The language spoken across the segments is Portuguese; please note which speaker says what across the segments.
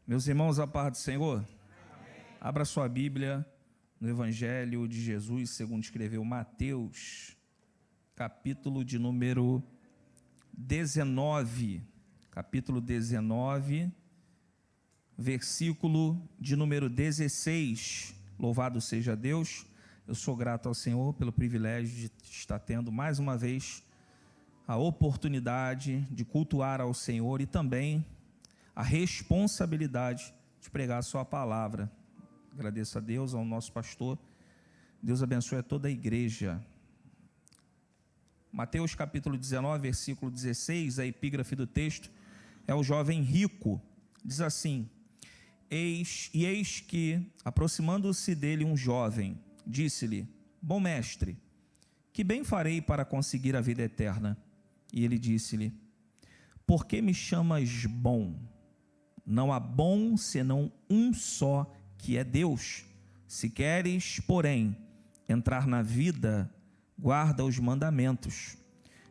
Speaker 1: Meus irmãos, a paz do Senhor. Amém. Abra sua Bíblia no Evangelho de Jesus, segundo escreveu Mateus, capítulo de número 19, versículo de número 16. Louvado seja Deus. Eu sou grato ao Senhor pelo privilégio de estar tendo mais uma vez a oportunidade de cultuar ao Senhor e também a responsabilidade de pregar a sua palavra. Agradeço a Deus, ao nosso pastor. Deus abençoe a toda a igreja. Mateus capítulo 19, versículo 16, a epígrafe do texto é o jovem rico. Diz assim: eis que, aproximando-se dele um jovem, disse-lhe: bom mestre, que bem farei para conseguir a vida eterna? E ele disse-lhe: por que me chamas bom? Não há bom senão um só, que é Deus. Se queres, porém, entrar na vida, guarda os mandamentos.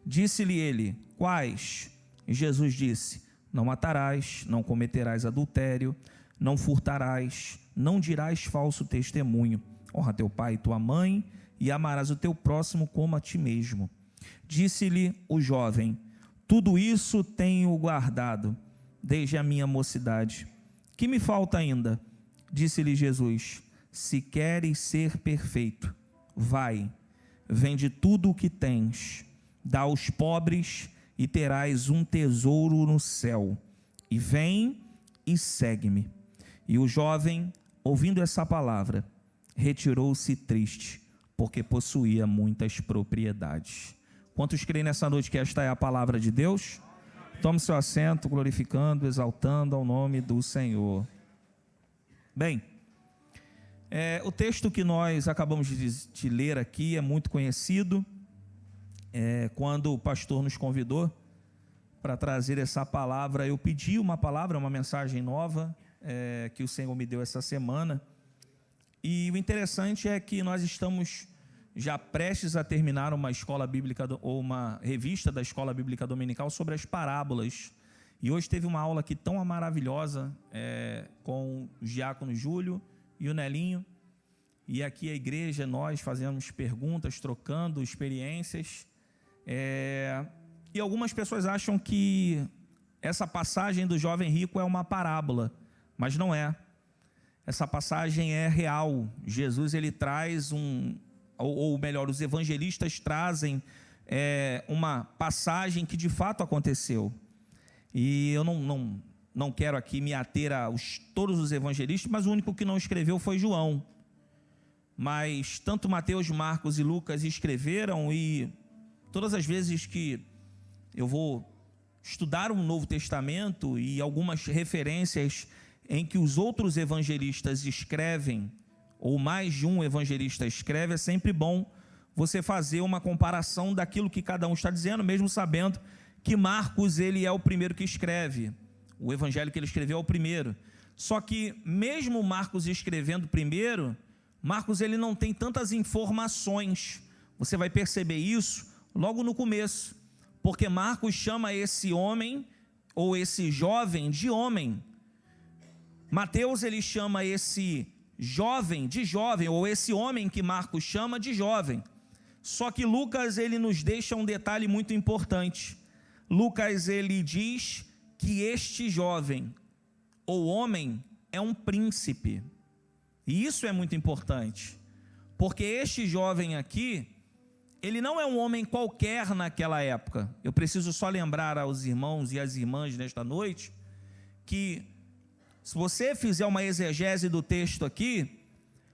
Speaker 1: Disse-lhe ele: quais? E Jesus disse: não matarás, não cometerás adultério, não furtarás, não dirás falso testemunho, honra teu pai e tua mãe, e amarás o teu próximo como a ti mesmo. Disse-lhe o jovem: tudo isso tenho guardado desde a minha mocidade. Que me falta ainda? Disse-lhe Jesus: se queres ser perfeito, vai, vende tudo o que tens, dá aos pobres e terás um tesouro no céu, e vem e segue-me. E o jovem, ouvindo essa palavra, retirou-se triste, porque possuía muitas propriedades. Quantos creem nessa noite que esta é a palavra de Deus? Tome seu assento, glorificando, exaltando ao nome do Senhor. Bem, o texto que nós acabamos de ler aqui é muito conhecido. Quando o pastor nos convidou para trazer essa palavra, eu pedi uma palavra, uma mensagem nova que o Senhor me deu essa semana. E o interessante é que nós estamos já prestes a terminar uma escola bíblica ou uma revista da Escola Bíblica Dominical sobre as parábolas. E hoje teve uma aula aqui tão maravilhosa com o diácono Júlio e o Nelinho. E aqui a igreja, nós fazemos perguntas, trocando experiências. E algumas pessoas acham que essa passagem do jovem rico é uma parábola, mas não é. Essa passagem é real. Jesus, ele traz ou melhor, os evangelistas trazem uma passagem que de fato aconteceu. E eu não quero aqui me ater a todos os evangelistas, mas o único que não escreveu foi João. Mas tanto Mateus, Marcos e Lucas escreveram, e todas as vezes que eu vou estudar um Novo Testamento e algumas referências em que os outros evangelistas escrevem, ou mais de um evangelista escreve, é sempre bom você fazer uma comparação daquilo que cada um está dizendo, mesmo sabendo que Marcos, ele é o primeiro que escreve. O evangelho que ele escreveu é o primeiro. Só que mesmo Marcos escrevendo primeiro, Marcos, ele não tem tantas informações. Você vai perceber isso logo no começo, porque Marcos chama esse homem ou esse jovem de homem. Mateus, ele chama esse jovem de jovem, ou esse homem que Marcos chama de jovem. Só que Lucas, ele nos deixa um detalhe muito importante. Lucas, ele diz que este jovem ou homem é um príncipe. E isso é muito importante, porque este jovem aqui, ele não é um homem qualquer naquela época. Eu preciso só lembrar aos irmãos e às irmãs nesta noite que, se você fizer uma exegese do texto aqui,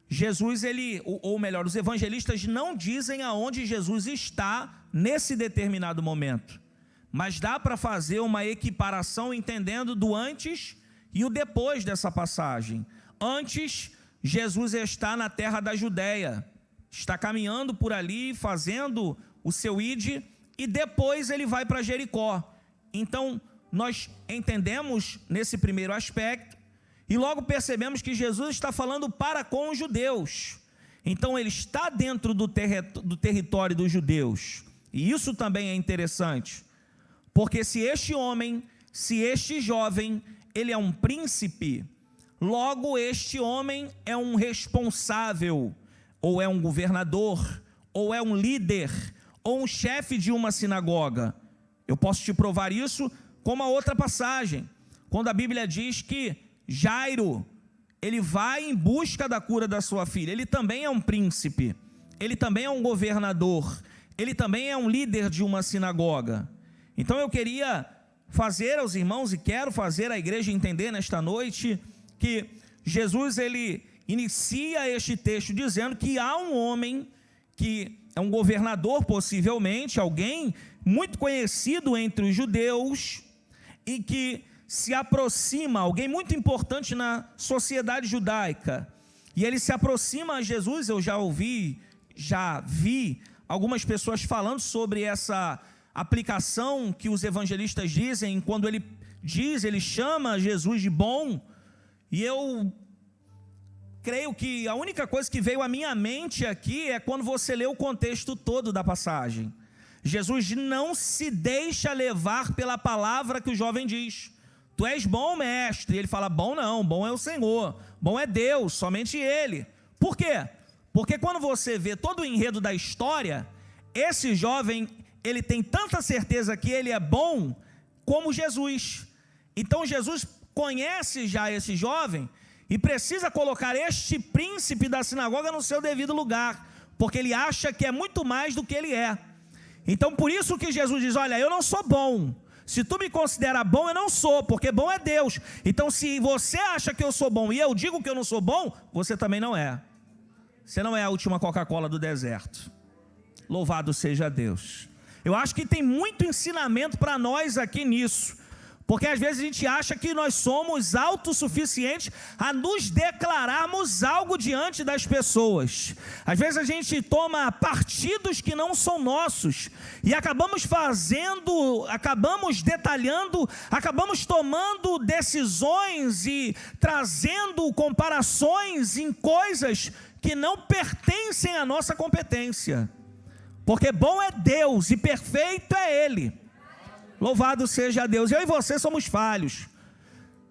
Speaker 1: Jesus, ou melhor, os evangelistas não dizem aonde Jesus está nesse determinado momento, mas dá para fazer uma equiparação entendendo do antes e o depois dessa passagem. Antes, Jesus está na terra da Judéia, está caminhando por ali, fazendo o seu ide, e depois ele vai para Jericó. Então, nós entendemos nesse primeiro aspecto, e logo percebemos que Jesus está falando para com os judeus. Então ele está dentro do território dos judeus. E isso também é interessante, porque se este homem, se este jovem ele é um príncipe, logo este homem é um responsável, ou é um governador, ou é um líder, ou um chefe de uma sinagoga. Eu posso te provar isso com uma outra passagem, quando a Bíblia diz que Jairo, ele vai em busca da cura da sua filha. Ele também é um príncipe, ele também é um governador, ele também é um líder de uma sinagoga. Então eu queria fazer aos irmãos, e quero fazer a igreja entender nesta noite, que Jesus, ele inicia este texto dizendo que há um homem que é um governador, possivelmente, alguém muito conhecido entre os judeus, e que se aproxima, alguém muito importante na sociedade judaica, e ele se aproxima a Jesus. Eu já vi algumas pessoas falando sobre essa aplicação que os evangelistas dizem, quando ele chama Jesus de bom, e eu creio que a única coisa que veio à minha mente aqui é quando você lê o contexto todo da passagem. Jesus não se deixa levar pela palavra que o jovem diz: tu és bom, mestre. E ele fala: bom não, bom é o Senhor, bom é Deus, somente Ele. Por quê? Porque quando você vê todo o enredo da história, esse jovem, ele tem tanta certeza que ele é bom como Jesus. Então Jesus conhece já esse jovem e precisa colocar este príncipe da sinagoga no seu devido lugar, porque ele acha que é muito mais do que ele é. Então por isso que Jesus diz: olha, eu não sou bom. Se tu me considera bom, eu não sou, porque bom é Deus. Então se você acha que eu sou bom e eu digo que eu não sou bom, você também não é. Você não é a última Coca-Cola do deserto. Louvado seja Deus. Eu acho que tem muito ensinamento para nós aqui nisso, porque às vezes a gente acha que nós somos autossuficientes a nos declararmos algo diante das pessoas. Às vezes a gente toma partidos que não são nossos e acabamos detalhando, acabamos tomando decisões e trazendo comparações em coisas que não pertencem à nossa competência. Porque bom é Deus e perfeito é Ele. Louvado seja Deus. Eu e você somos falhos.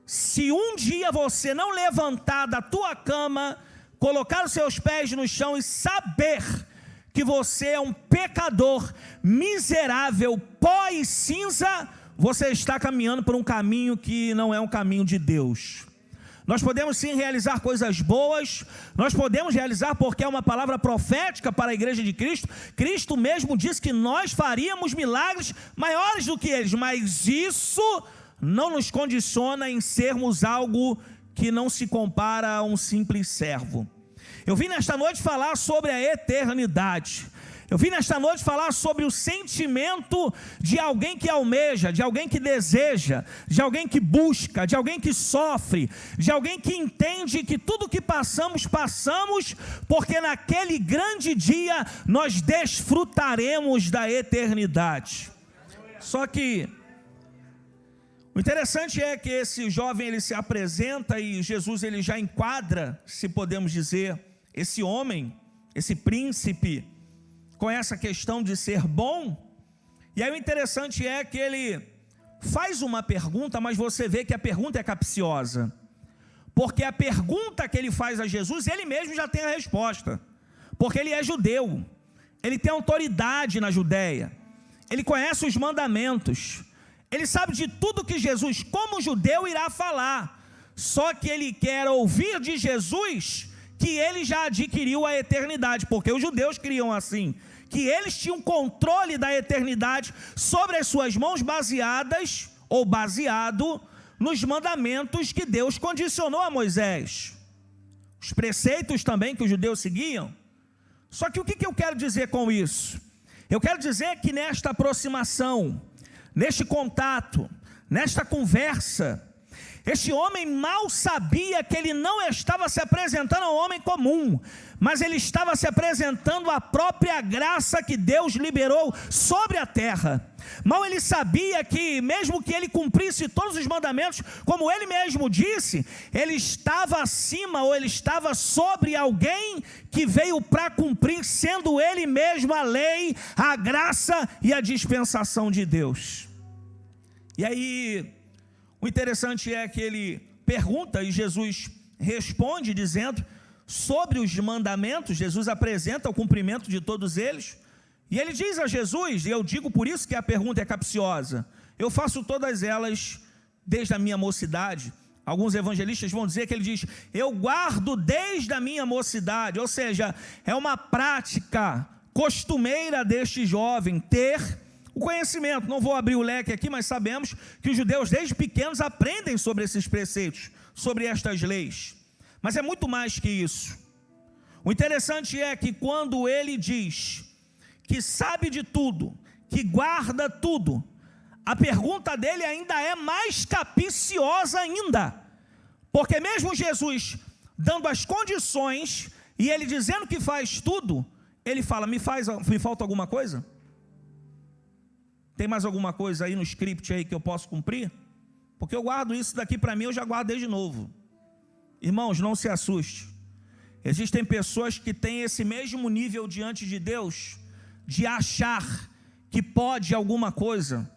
Speaker 1: Se um dia você não levantar da tua cama, colocar os seus pés no chão e saber que você é um pecador, miserável, pó e cinza, você está caminhando por um caminho que não é um caminho de Deus. Nós podemos sim realizar coisas boas, nós podemos realizar porque é uma palavra profética para a igreja de Cristo. Cristo mesmo disse que nós faríamos milagres maiores do que eles, mas isso não nos condiciona em sermos algo que não se compara a um simples servo. Eu vim nesta noite falar sobre a eternidade. Eu vim nesta noite falar sobre o sentimento de alguém que almeja, de alguém que deseja, de alguém que busca, de alguém que sofre, de alguém que entende que tudo que passamos, porque naquele grande dia nós desfrutaremos da eternidade. Só que o interessante é que esse jovem, ele se apresenta e Jesus, ele já enquadra, se podemos dizer, esse homem, esse príncipe, com essa questão de ser bom. E aí o interessante é que ele faz uma pergunta, mas você vê que a pergunta é capciosa, porque a pergunta que ele faz a Jesus, ele mesmo já tem a resposta, porque ele é judeu, ele tem autoridade na Judéia, ele conhece os mandamentos, ele sabe de tudo que Jesus, como judeu, irá falar, só que ele quer ouvir de Jesus que ele já adquiriu a eternidade, porque os judeus criam assim, que eles tinham controle da eternidade sobre as suas mãos, baseadas ou baseado nos mandamentos que Deus condicionou a Moisés, os preceitos também que os judeus seguiam. Só que o que eu quero dizer com isso? Eu quero dizer que nesta aproximação, neste contato, nesta conversa, este homem mal sabia que ele não estava se apresentando a um homem comum, mas ele estava se apresentando à própria graça que Deus liberou sobre a terra. Mal ele sabia que mesmo que ele cumprisse todos os mandamentos, como ele mesmo disse, ele estava acima ou ele estava sobre alguém que veio para cumprir, sendo ele mesmo a lei, a graça e a dispensação de Deus. E aí O interessante é que ele pergunta e Jesus responde dizendo sobre os mandamentos. Jesus apresenta o cumprimento de todos eles, e ele diz a Jesus, e eu digo por isso que a pergunta é capciosa: eu faço todas elas desde a minha mocidade. Alguns evangelistas vão dizer que ele diz: eu guardo desde a minha mocidade, ou seja, é uma prática costumeira deste jovem ter o conhecimento. Não vou abrir o leque aqui, mas sabemos que os judeus desde pequenos aprendem sobre esses preceitos, sobre estas leis. Mas é muito mais que isso. O interessante é que quando ele diz que sabe de tudo, que guarda tudo, a pergunta dele ainda é mais capciosa ainda, porque mesmo Jesus dando as condições e ele dizendo que faz tudo, ele fala: me falta alguma coisa? Tem mais alguma coisa aí no script aí que eu posso cumprir? Porque eu guardo isso daqui para mim, eu já guardo desde novo. Irmãos, não se assuste. Existem pessoas que têm esse mesmo nível diante de Deus, de achar que pode alguma coisa,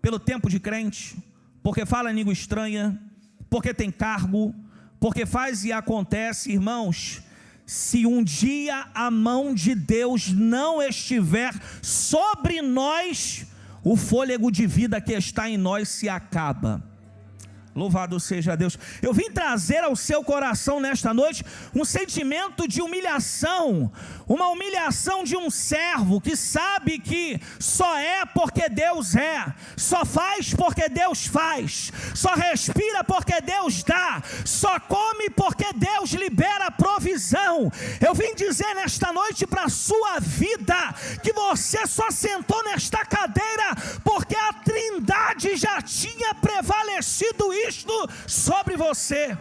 Speaker 1: pelo tempo de crente, porque fala língua estranha, porque tem cargo, porque faz e acontece. Irmãos, se um dia a mão de Deus não estiver sobre nós, o fôlego de vida que está em nós se acaba. Louvado seja Deus. Eu vim trazer ao seu coração nesta noite um sentimento de humilhação, uma humilhação de um servo que sabe que só é porque Deus é, só faz porque Deus faz, só respira porque Deus dá, só come porque Deus libera provisão. Eu vim dizer nesta noite para a sua vida que você só sentou nesta cadeira porque a Trindade já tinha prevalecido isto sobre você.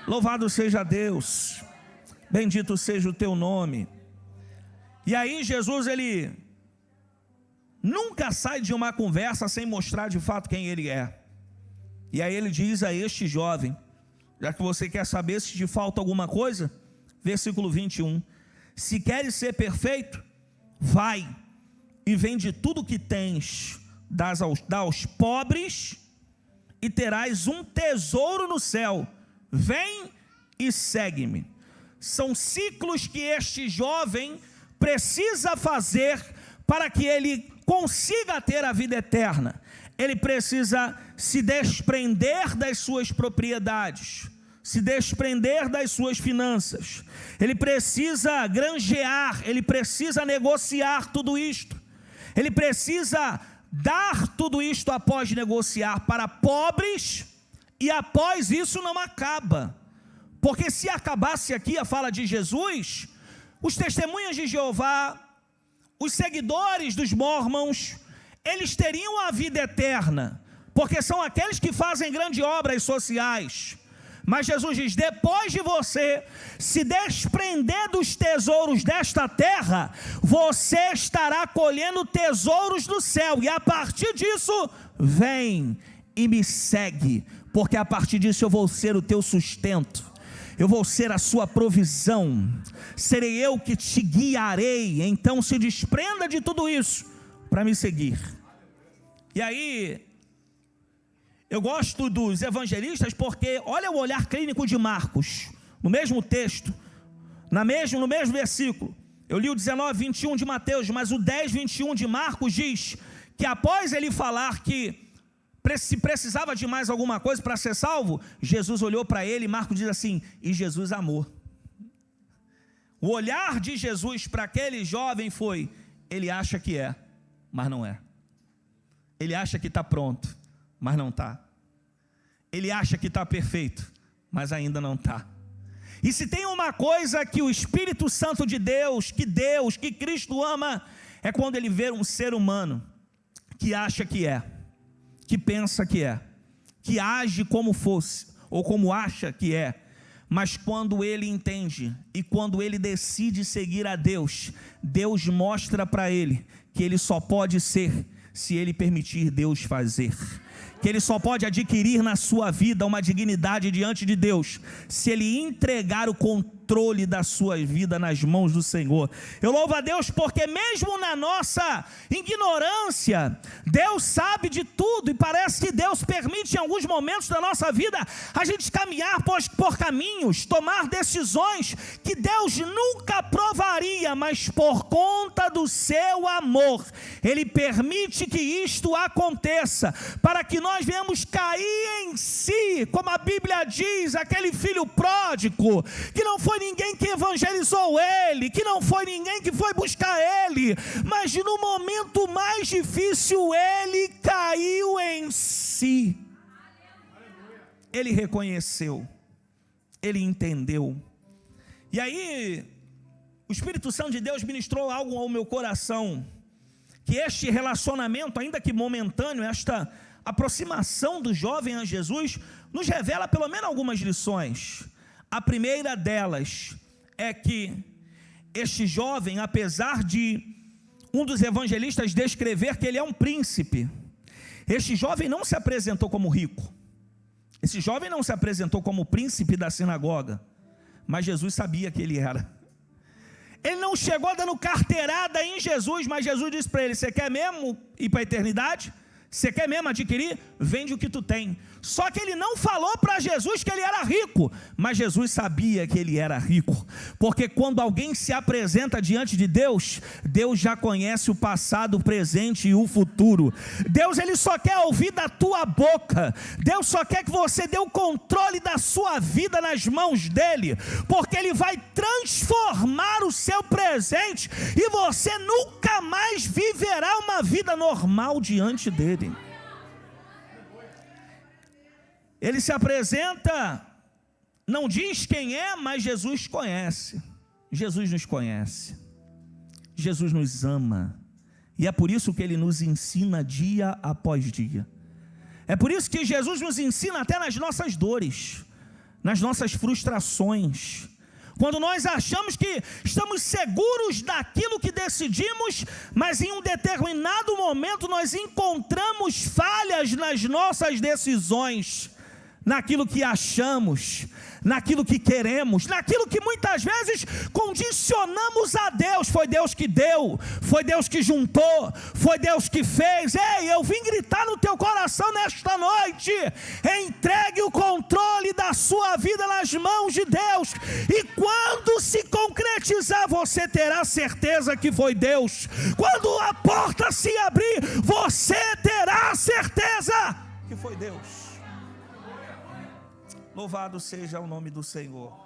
Speaker 1: Louvado seja Deus, bendito seja o teu nome. E aí Jesus, ele nunca sai de uma conversa sem mostrar de fato quem ele é. E aí ele diz a este jovem, já que você quer saber se te falta alguma coisa, versículo 21, se queres ser perfeito, vai e vende tudo que tens, dá aos pobres, e terás um tesouro no céu. Vem e segue-me. São ciclos que este jovem precisa fazer para que ele consiga ter a vida eterna. Ele precisa se desprender das suas propriedades, se desprender das suas finanças. Ele precisa granjear, ele precisa negociar tudo isto. Ele precisa dar tudo isto após negociar para pobres, e após isso não acaba, porque se acabasse aqui a fala de Jesus, os testemunhas de Jeová, os seguidores dos mormons, eles teriam a vida eterna, porque são aqueles que fazem grandes obras sociais. Mas Jesus diz: depois de você se desprender dos tesouros desta terra, você estará colhendo tesouros do céu, e a partir disso, vem e me segue, porque a partir disso eu vou ser o teu sustento, eu vou ser a sua provisão, serei eu que te guiarei. Então se desprenda de tudo isso para me seguir. E aí, eu gosto dos evangelistas porque olha o olhar clínico de Marcos, no mesmo texto, no mesmo versículo. Eu li o 19:21 de Mateus, mas o 10:21 de Marcos diz que após ele falar que se precisava de mais alguma coisa para ser salvo, Jesus olhou para ele e Marcos diz assim: e Jesus amou. O olhar de Jesus para aquele jovem foi: ele acha que é, mas não é. Ele acha que está pronto, mas não está. Ele acha que está perfeito, mas ainda não está. E se tem uma coisa que o Espírito Santo de Deus, que Cristo ama, é quando ele vê um ser humano que acha que é, que pensa que é, que age como fosse, ou como acha que é, mas quando ele entende, e quando ele decide seguir a Deus, Deus mostra para ele, que ele só pode ser, se ele permitir Deus fazer, que ele só pode adquirir na sua vida uma dignidade diante de Deus, se ele entregar o controle controle da sua vida nas mãos do Senhor. Eu louvo a Deus porque mesmo na nossa ignorância, Deus sabe de tudo, e parece que Deus permite em alguns momentos da nossa vida a gente caminhar por caminhos, tomar decisões que Deus nunca aprovaria, mas por conta do seu amor, Ele permite que isto aconteça, para que nós venhamos cair em si, como a Bíblia diz, aquele filho pródigo, que não foi ninguém que evangelizou ele, que não foi ninguém que foi buscar ele, mas no momento mais difícil ele caiu em si. Ele reconheceu, ele entendeu. E aí o Espírito Santo de Deus ministrou algo ao meu coração, que este relacionamento, ainda que momentâneo, esta aproximação do jovem a Jesus, nos revela pelo menos algumas lições. A primeira delas é que este jovem, apesar de um dos evangelistas descrever que ele é um príncipe, este jovem não se apresentou como rico, esse jovem não se apresentou como príncipe da sinagoga, mas Jesus sabia que ele era. Ele não chegou dando carteirada em Jesus, mas Jesus disse para ele: você quer mesmo ir para a eternidade? Você quer mesmo adquirir? Vende o que tu tem. Só que ele não falou para Jesus que ele era rico, mas Jesus sabia que ele era rico, porque quando alguém se apresenta diante de Deus, Deus já conhece o passado, o presente e o futuro. Deus, ele só quer ouvir da tua boca. Deus só quer que você dê o controle da sua vida nas mãos dele, porque ele vai transformar o seu presente e você nunca mais viverá uma vida normal diante dele. Ele se apresenta, não diz quem é, mas Jesus conhece. Jesus nos conhece. Jesus nos ama. E é por isso que ele nos ensina dia após dia. É por isso que Jesus nos ensina até nas nossas dores, nas nossas frustrações. Quando nós achamos que estamos seguros daquilo que decidimos, mas em um determinado momento nós encontramos falhas nas nossas decisões, naquilo que achamos, naquilo que queremos, naquilo que muitas vezes condicionamos a Deus. Foi Deus que deu, foi Deus que juntou, foi Deus que fez. Ei, eu vim gritar no teu coração nesta noite: entregue o controle da sua vida nas mãos de Deus, e quando se concretizar, você terá certeza que foi Deus. Quando a porta se abrir, você terá certeza que foi Deus. Louvado seja o nome do Senhor.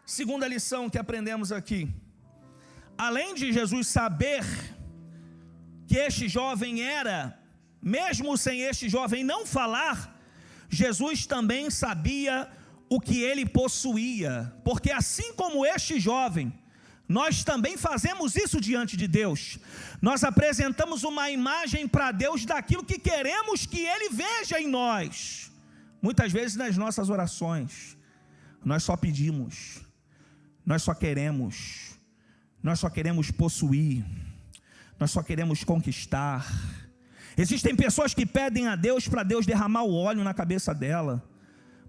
Speaker 1: Segunda lição que aprendemos aqui: além de Jesus saber que este jovem era, mesmo sem este jovem não falar, Jesus também sabia o que ele possuía, porque assim como este jovem, nós também fazemos isso diante de Deus. Nós apresentamos uma imagem para Deus daquilo que queremos que Ele veja em nós. Muitas vezes nas nossas orações, nós só pedimos, nós só queremos possuir, nós só queremos conquistar. Existem pessoas que pedem a Deus para Deus derramar o óleo na cabeça dela,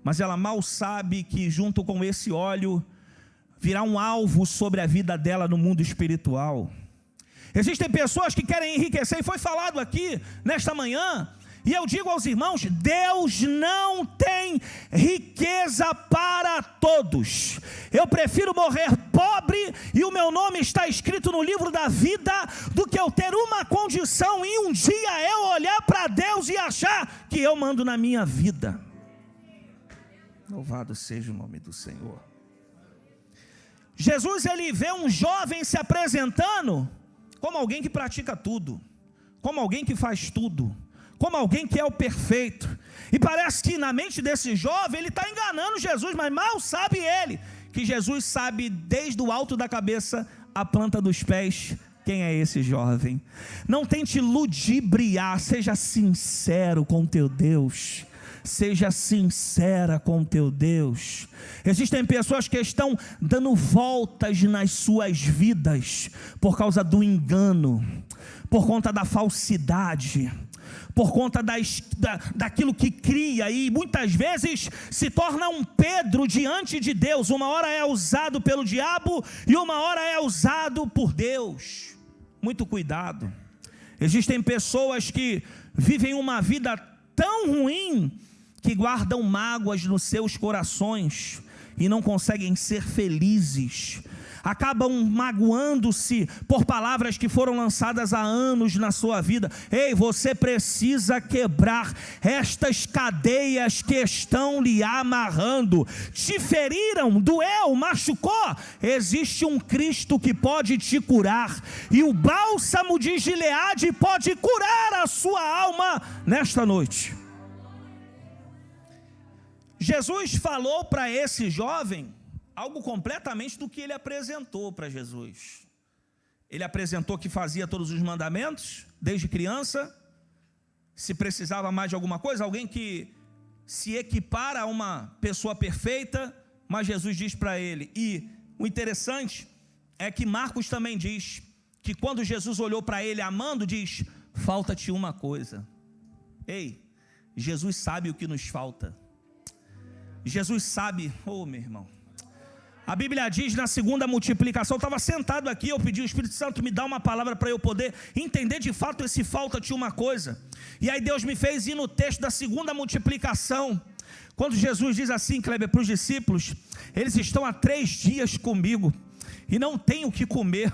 Speaker 1: mas ela mal sabe que junto com esse óleo virá um alvo sobre a vida dela no mundo espiritual. Existem pessoas que querem enriquecer, e foi falado aqui nesta manhã, e eu digo aos irmãos: Deus não tem riqueza para todos. Eu prefiro morrer pobre e o meu nome está escrito no livro da vida, do que eu ter uma condição e um dia eu olhar para Deus e achar que eu mando na minha vida. Louvado seja o nome do Senhor. Jesus, ele vê um jovem se apresentando como alguém que pratica tudo, como alguém que faz tudo, como alguém que é o perfeito, e parece que na mente desse jovem ele está enganando Jesus, mas mal sabe ele, que Jesus sabe desde o alto da cabeça à planta dos pés quem é esse jovem. Não tente ludibriar, seja sincero com teu Deus, seja sincera com teu Deus. Existem pessoas que estão dando voltas nas suas vidas por causa do engano, por conta da falsidade, por conta daquilo que cria, e muitas vezes se torna um Pedro diante de Deus. Uma hora é usado pelo diabo e uma hora é usado por Deus. Muito cuidado. Existem pessoas que vivem uma vida tão ruim que guardam mágoas nos seus corações e não conseguem ser felizes. Acabam magoando-se por palavras que foram lançadas há anos na sua vida. Ei, você precisa quebrar estas cadeias que estão lhe amarrando. Te feriram, doeu, machucou? Existe um Cristo que pode te curar, e o bálsamo de Gileade pode curar a sua alma nesta noite. Jesus falou para esse jovem algo completamente do que ele apresentou para Jesus. Ele apresentou que fazia todos os mandamentos, desde criança. Se precisava mais de alguma coisa, alguém que se equipara a uma pessoa perfeita, mas Jesus diz para ele. E o interessante é que Marcos também diz que quando Jesus olhou para ele amando, diz: falta-te uma coisa. Ei, Jesus sabe o que nos falta. Jesus sabe, meu irmão. A Bíblia diz na segunda multiplicação, eu estava sentado aqui, eu pedi ao Espírito Santo me dar uma palavra para eu poder entender de fato esse falta-te uma coisa. E aí Deus me fez ir no texto da segunda multiplicação, quando Jesus diz assim, Kleber, para os discípulos: eles estão há 3 dias comigo e não têm o que comer.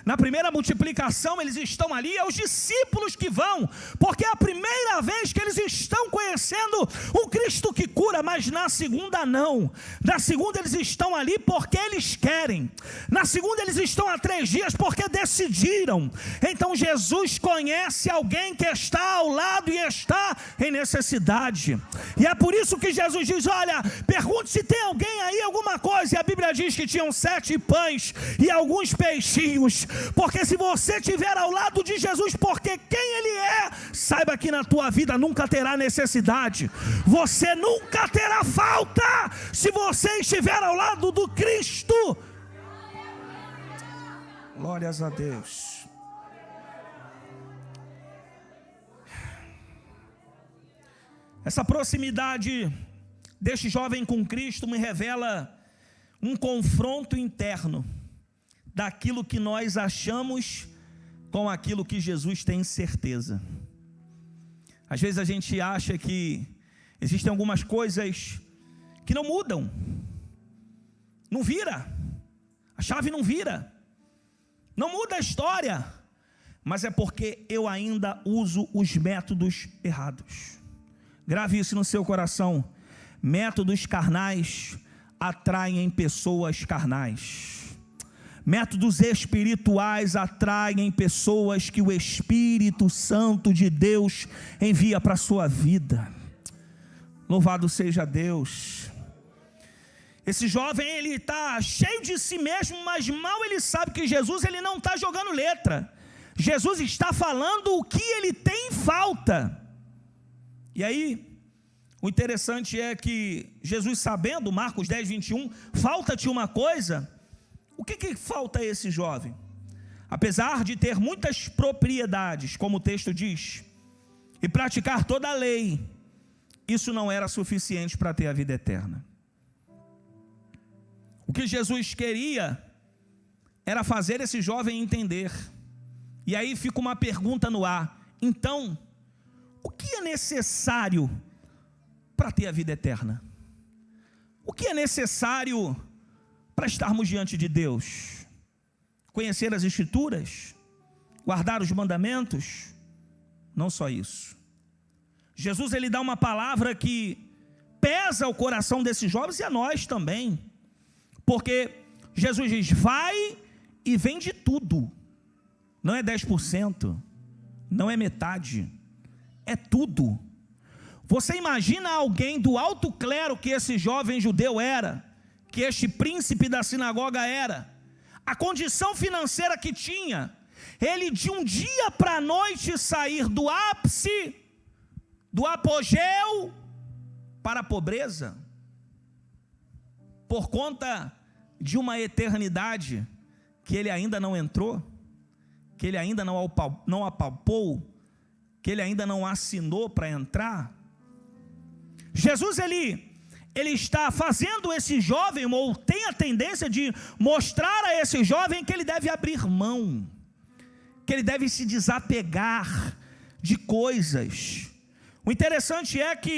Speaker 1: Na primeira multiplicação eles estão ali, é os discípulos que vão, porque é a primeira vez que eles estão conhecendo o Cristo que cura. Mas na segunda não. Na segunda eles estão ali porque eles querem. Na segunda eles estão há 3 dias porque decidiram. Então Jesus conhece alguém que está ao lado e está em necessidade. E é por isso que Jesus diz: olha, pergunte se tem alguém aí alguma coisa. E a Bíblia diz que tinham 7 pães e alguns peixinhos. Porque se você estiver ao lado de Jesus, porque quem Ele é, saiba que na tua vida nunca terá necessidade, você nunca terá falta, se você estiver ao lado do Cristo. Glórias a Deus. Essa proximidade deste jovem com Cristo me revela um confronto interno daquilo que nós achamos com aquilo que Jesus tem certeza. Às vezes a gente acha que existem algumas coisas que não mudam, não vira, a chave não vira, não muda a história, mas é porque eu ainda uso os métodos errados. Grave isso no seu coração: métodos carnais atraem pessoas carnais. Métodos espirituais atraem pessoas que o Espírito Santo de Deus envia para a sua vida. Louvado seja Deus. Esse jovem, ele está cheio de si mesmo, mas mal ele sabe que Jesus, ele não está jogando letra. Jesus está falando o que ele tem em falta. E aí, o interessante é que Jesus, sabendo, Marcos 10, 21, falta-te uma coisa. O que falta a esse jovem? Apesar de ter muitas propriedades, como o texto diz, e praticar toda a lei, isso não era suficiente para ter a vida eterna. O que Jesus queria era fazer esse jovem entender. E aí fica uma pergunta no ar: então, o que é necessário para ter a vida eterna? O que é necessário para estarmos diante de Deus? Conhecer as Escrituras? Guardar os mandamentos? Não só isso. Jesus, ele dá uma palavra que pesa o coração desses jovens e a nós também. Porque Jesus diz: vai e vende tudo. Não é 10%, não é metade, é tudo. Você imagina alguém do alto clero que esse jovem judeu era, que este príncipe da sinagoga era, a condição financeira que tinha, ele de um dia para a noite sair do ápice, do apogeu, para a pobreza, por conta de uma eternidade que ele ainda não entrou, que ele ainda não apalpou, que ele ainda não assinou para entrar. Jesus, ele está fazendo esse jovem, ou tem a tendência de mostrar a esse jovem que ele deve abrir mão, que ele deve se desapegar de coisas. O interessante é que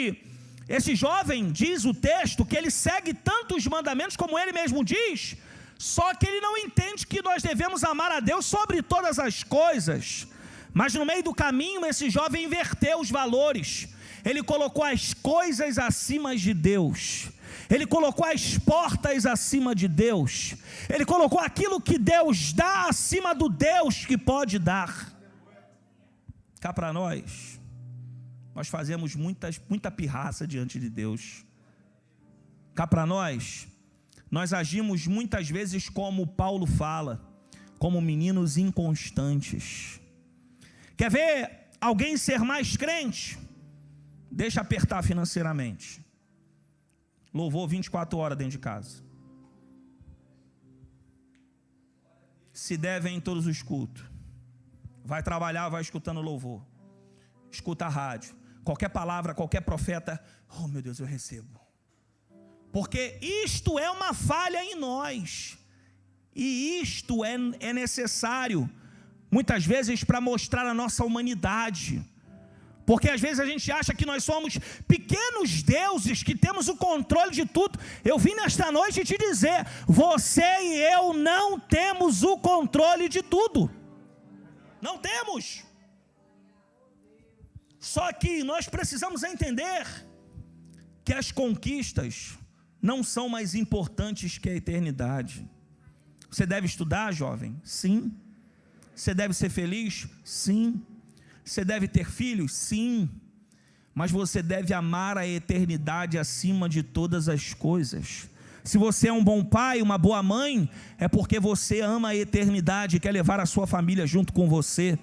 Speaker 1: esse jovem, diz o texto, que ele segue tanto os mandamentos como ele mesmo diz, só que ele não entende que nós devemos amar a Deus sobre todas as coisas. Mas no meio do caminho esse jovem inverteu os valores. Ele colocou as coisas acima de Deus. Ele colocou as portas acima de Deus. Ele colocou aquilo que Deus dá acima do Deus que pode dar. Cá para nós fazemos muita pirraça diante de Deus. Cá para nós agimos muitas vezes como Paulo fala, como meninos inconstantes. Quer ver alguém ser mais crente? Deixa apertar financeiramente. Louvor 24 horas dentro de casa. Se deve em todos os cultos. Vai trabalhar, vai escutando louvor. Escuta a rádio. Qualquer palavra, qualquer profeta, oh meu Deus, eu recebo. Porque isto é uma falha em nós. E isto é necessário, muitas vezes, para mostrar a nossa humanidade. Porque às vezes a gente acha que nós somos pequenos deuses, que temos o controle de tudo. Eu vim nesta noite te dizer, você e eu não temos o controle de tudo. Não temos. Só que nós precisamos entender que as conquistas não são mais importantes que a eternidade. Você deve estudar, jovem? Sim. Você deve ser feliz? Sim. Você deve ter filhos? Sim. Mas você deve amar a eternidade acima de todas as coisas. Se você é um bom pai, uma boa mãe, é porque você ama a eternidade e quer levar a sua família junto com você.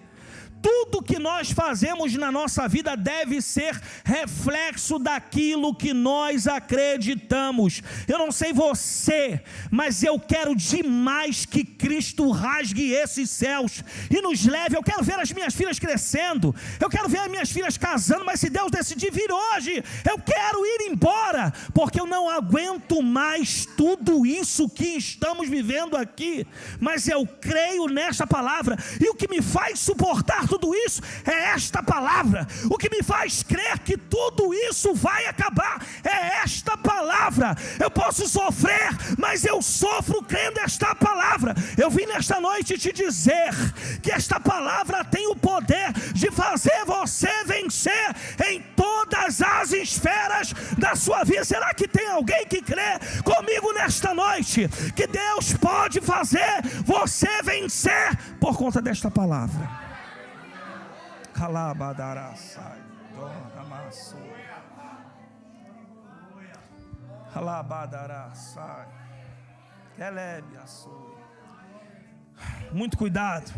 Speaker 1: Tudo que nós fazemos na nossa vida deve ser reflexo daquilo que nós acreditamos. Eu não sei você, mas eu quero demais que Cristo rasgue esses céus e nos leve. Eu quero ver as minhas filhas crescendo, eu quero ver as minhas filhas casando, mas se Deus decidir vir hoje, eu quero ir embora, porque eu não aguento mais tudo isso que estamos vivendo aqui. Mas eu creio nesta palavra, e o que me faz suportar tudo isso é esta palavra. O que me faz crer que tudo isso vai acabar é esta palavra. Eu posso sofrer, mas eu sofro crendo esta palavra. Eu vim nesta noite te dizer que esta palavra tem o poder de fazer você vencer em todas as esferas da sua vida. Será que tem alguém que crê comigo nesta noite que Deus pode fazer você vencer por conta desta palavra? Muito cuidado,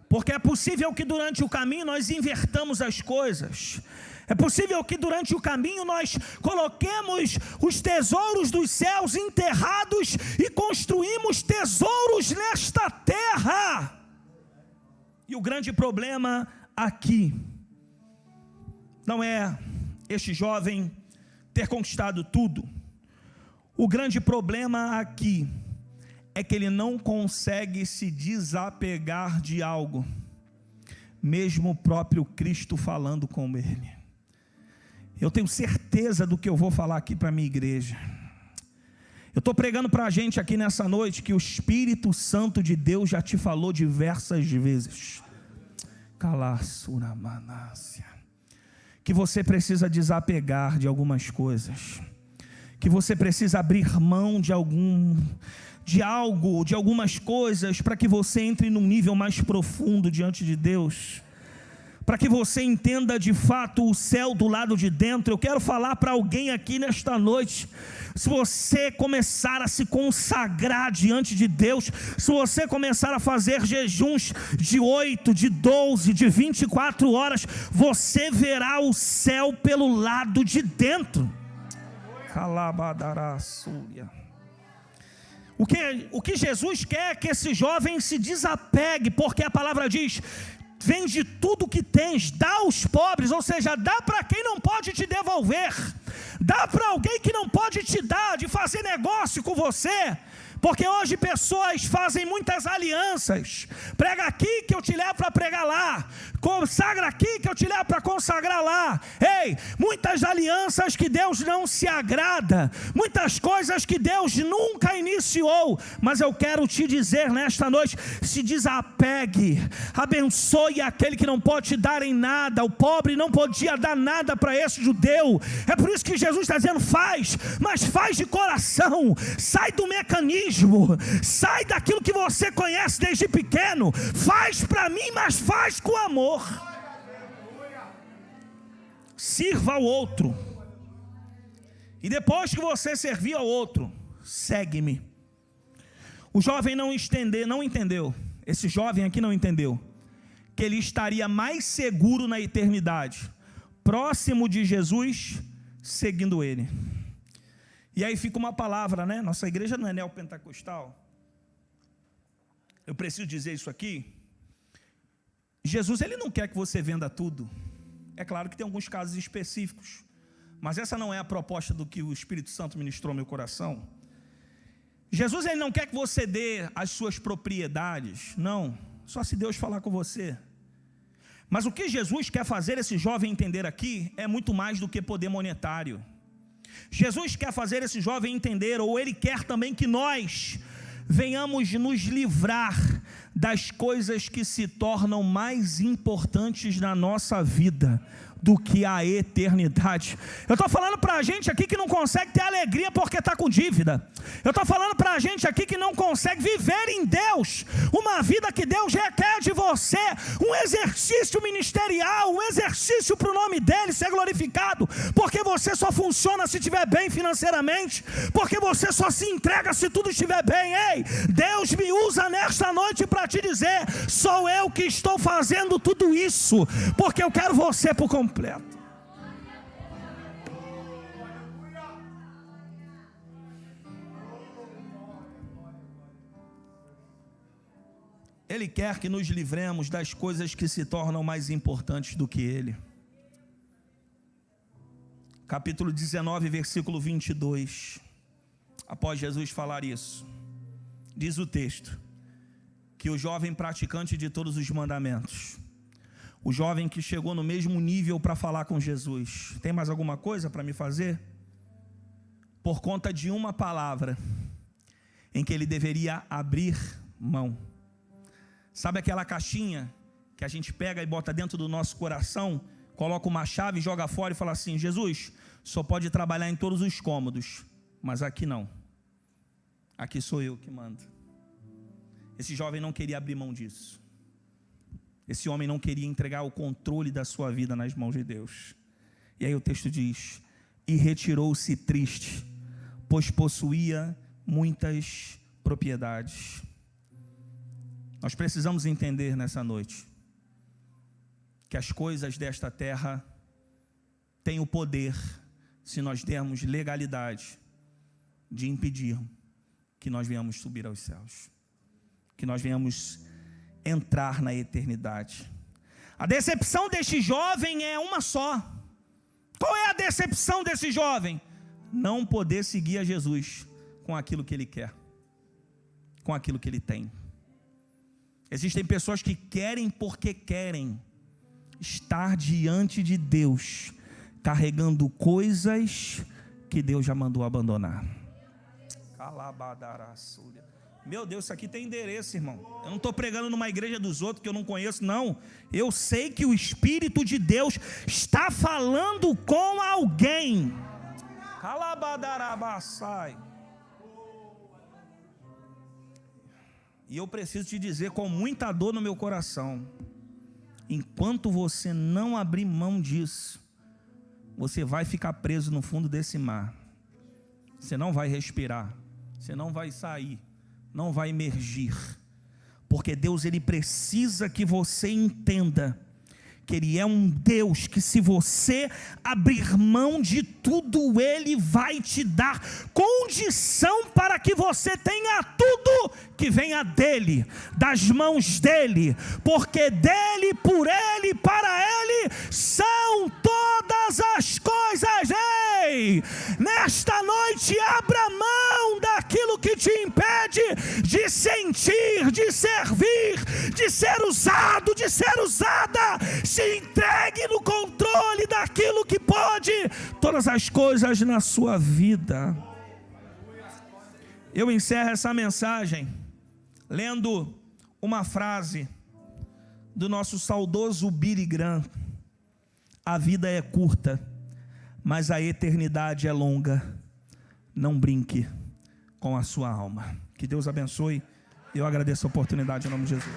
Speaker 1: porque é possível que durante o caminho nós invertamos as coisas. É possível que durante o caminho nós coloquemos os tesouros dos céus enterrados e construímos tesouros nesta terra. E o grande problema aqui não é este jovem ter conquistado tudo. O grande problema aqui é que ele não consegue se desapegar de algo, mesmo o próprio Cristo falando com ele. Eu tenho certeza do que eu vou falar aqui para a minha igreja. Eu estou pregando para a gente aqui nessa noite que o Espírito Santo de Deus já te falou diversas vezes. Que você precisa desapegar de algumas coisas, que você precisa abrir mão de algumas coisas, para que você entre num nível mais profundo diante de Deus, para que você entenda de fato o céu do lado de dentro. Eu quero falar para alguém aqui nesta noite: se você começar a se consagrar diante de Deus, se você começar a fazer jejuns de 8, de 12, de 24 horas, você verá o céu pelo lado de dentro. O que Jesus quer é que esse jovem se desapegue, porque a palavra diz: vende tudo que tens, dá aos pobres, ou seja, dá para quem não pode te devolver, dá para alguém que não pode te dar, de fazer negócio com você. Porque hoje pessoas fazem muitas alianças. Prega aqui que eu te levo para pregar lá. Consagra aqui que eu te levo para consagrar lá. Ei, muitas alianças que Deus não se agrada. Muitas coisas que Deus nunca iniciou. Mas eu quero te dizer nesta noite, se desapegue. Abençoe aquele que não pode te dar em nada. O pobre não podia dar nada para esse judeu. É por isso que Jesus está dizendo, faz. Mas faz de coração. Sai do mecanismo. Sai daquilo que você conhece desde pequeno. Faz para mim, mas faz com amor. Sirva ao outro. E depois que você servir ao outro, segue-me. O jovem não entendeu. Esse jovem aqui não entendeu que ele estaria mais seguro na eternidade, próximo de Jesus, seguindo ele. E aí fica uma palavra, né? Nossa igreja não é neopentecostal. Eu preciso dizer isso aqui. Jesus, ele não quer que você venda tudo. É claro que tem alguns casos específicos, mas essa não é a proposta do que o Espírito Santo ministrou no meu coração. Jesus, ele não quer que você dê as suas propriedades. Não, só se Deus falar com você. Mas o que Jesus quer fazer esse jovem entender aqui é muito mais do que poder monetário. Jesus quer fazer esse jovem entender, ou ele quer também que nós venhamos nos livrar das coisas que se tornam mais importantes na nossa vida do que a eternidade. Eu estou falando para a gente aqui que não consegue ter alegria porque está com dívida. Eu estou falando para a gente aqui que não consegue viver em Deus uma vida que Deus requer de você, um exercício ministerial, um exercício para o nome dele ser glorificado, porque você só funciona se estiver bem financeiramente, porque você só se entrega se tudo estiver bem. Ei, Deus me usa nesta noite para te dizer, sou eu que estou fazendo tudo isso, porque eu quero você por completo. Ele quer que nos livremos das coisas que se tornam mais importantes do que Ele. Capítulo 19, versículo 22. Após Jesus falar isso, diz o texto, que o jovem praticante de todos os mandamentos, o jovem que chegou no mesmo nível para falar com Jesus, tem mais alguma coisa para me fazer? Por conta de uma palavra, em que ele deveria abrir mão. Sabe aquela caixinha que a gente pega e bota dentro do nosso coração, coloca uma chave, joga fora e fala assim, Jesus, só pode trabalhar em todos os cômodos, mas aqui não. Aqui sou eu que mando. Esse jovem não queria abrir mão disso. Esse homem não queria entregar o controle da sua vida nas mãos de Deus. E aí o texto diz, e retirou-se triste, pois possuía muitas propriedades. Nós precisamos entender nessa noite que as coisas desta terra têm o poder, se nós dermos legalidade, de impedir que nós venhamos subir aos céus, que nós venhamos entrar na eternidade. A decepção deste jovem é uma só. Qual é a decepção desse jovem? Não poder seguir a Jesus com aquilo que ele quer, com aquilo que ele tem. Existem pessoas que querem porque querem estar diante de Deus, carregando coisas que Deus já mandou abandonar. Meu Deus, isso aqui tem endereço, irmão. Eu não estou pregando numa igreja dos outros que eu não conheço, não. Eu sei que o Espírito de Deus está falando com alguém. E eu preciso te dizer com muita dor no meu coração, enquanto você não abrir mão disso, você vai ficar preso no fundo desse mar. Você não vai respirar, você não vai sair, não vai emergir, porque Deus, ele precisa que você entenda que Ele é um Deus que, se você abrir mão de tudo, Ele vai te dar condição para que você tenha tudo que venha dEle, das mãos dEle, porque dEle, por Ele, para Ele são todas as coisas. Ei, nesta noite abra mão daquilo que te impede de sentir, de servir, de ser usado, de ser usada. Se entregue no controle daquilo que pode todas as coisas na sua vida. Eu encerro essa mensagem lendo uma frase do nosso saudoso Billy Graham: a vida é curta, mas a eternidade é longa. Não brinque com a sua alma. Que Deus abençoe. Eu agradeço a oportunidade em nome de Jesus.